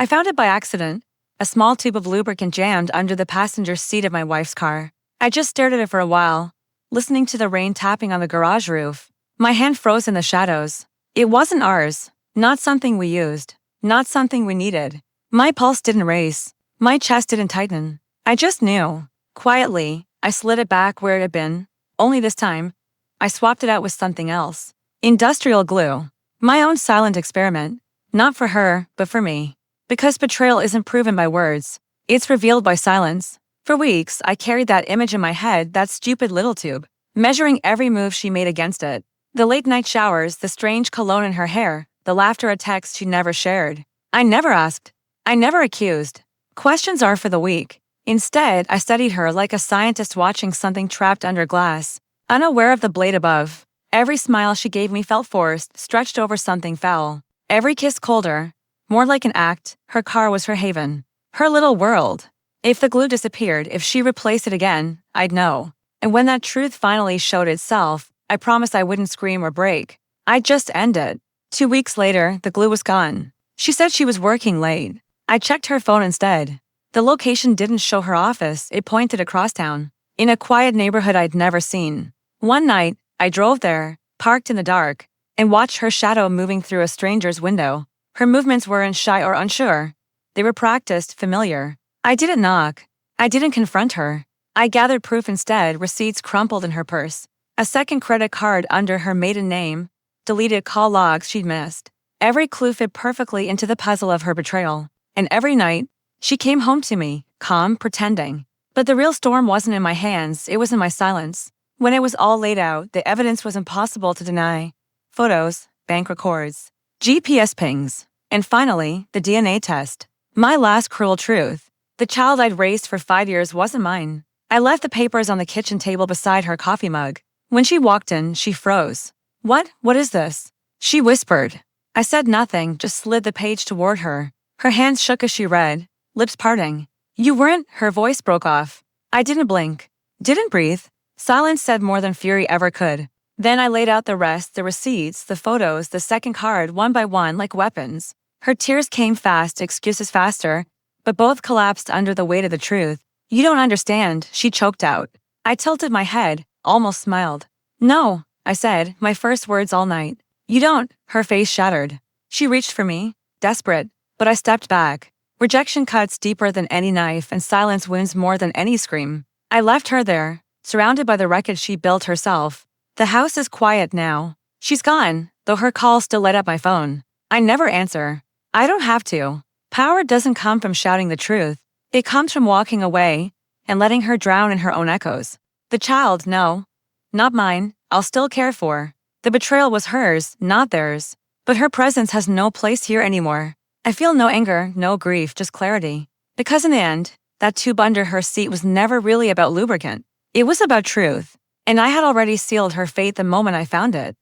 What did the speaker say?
I found it by accident, a small tube of lubricant jammed under the passenger seat of my wife's car. I just stared at it for a while, listening to the rain tapping on the garage roof. My hand froze in the shadows. It wasn't ours, not something we used, not something we needed. My pulse didn't race, my chest didn't tighten. I just knew. Quietly, I slid it back where it had been, only this time, I swapped it out with something else. Industrial glue. My own silent experiment. Not for her, but for me. Because betrayal isn't proven by words, it's revealed by silence. For weeks, I carried that image in my head, that stupid little tube, measuring every move she made against it. The late-night showers, the strange cologne in her hair, the laughter at texts she never shared. I never asked. I never accused. Questions are for the weak. Instead, I studied her like a scientist watching something trapped under glass, unaware of the blade above. Every smile she gave me felt forced, stretched over something foul. Every kiss colder, more like an act. Her car was her haven, her little world. If the glue disappeared, if she replaced it again, I'd know. And when that truth finally showed itself, I promised I wouldn't scream or break. I'd just end it. 2 weeks later, the glue was gone. She said she was working late. I checked her phone instead. The location didn't show her office, it pointed across town, in a quiet neighborhood I'd never seen. One night, I drove there, parked in the dark, and watched her shadow moving through a stranger's window. Her movements weren't shy or unsure. They were practiced, familiar. I didn't knock. I didn't confront her. I gathered proof instead, receipts crumpled in her purse, a second credit card under her maiden name, deleted call logs she'd missed. Every clue fit perfectly into the puzzle of her betrayal. And every night, she came home to me, calm, pretending. But the real storm wasn't in my hands, it was in my silence. When it was all laid out, the evidence was impossible to deny. Photos, bank records, GPS pings, and finally, the DNA test. My last cruel truth. The child I'd raised for 5 years wasn't mine. I left the papers on the kitchen table beside her coffee mug. When she walked in, she froze. What is this? She whispered. I said nothing, just slid the page toward her. Her hands shook as she read, lips parting. You weren't, her voice broke off. I didn't blink. Didn't breathe. Silence said more than fury ever could. Then I laid out the rest, the receipts, the photos, the second card, one by one like weapons. Her tears came fast, excuses faster, but both collapsed under the weight of the truth. You don't understand, she choked out. I tilted my head, almost smiled. No, I said, my first words all night. You don't, her face shattered. She reached for me, desperate, but I stepped back. Rejection cuts deeper than any knife and silence wounds more than any scream. I left her there, surrounded by the wreckage she built herself. The house is quiet now. She's gone, though her calls still light up my phone. I never answer. I don't have to. Power doesn't come from shouting the truth. It comes from walking away and letting her drown in her own echoes. The child, no. Not mine, I'll still care for. The betrayal was hers, not theirs. But her presence has no place here anymore. I feel no anger, no grief, just clarity. Because in the end, that tube under her seat was never really about lubricant. It was about truth. And I had already sealed her fate the moment I found it.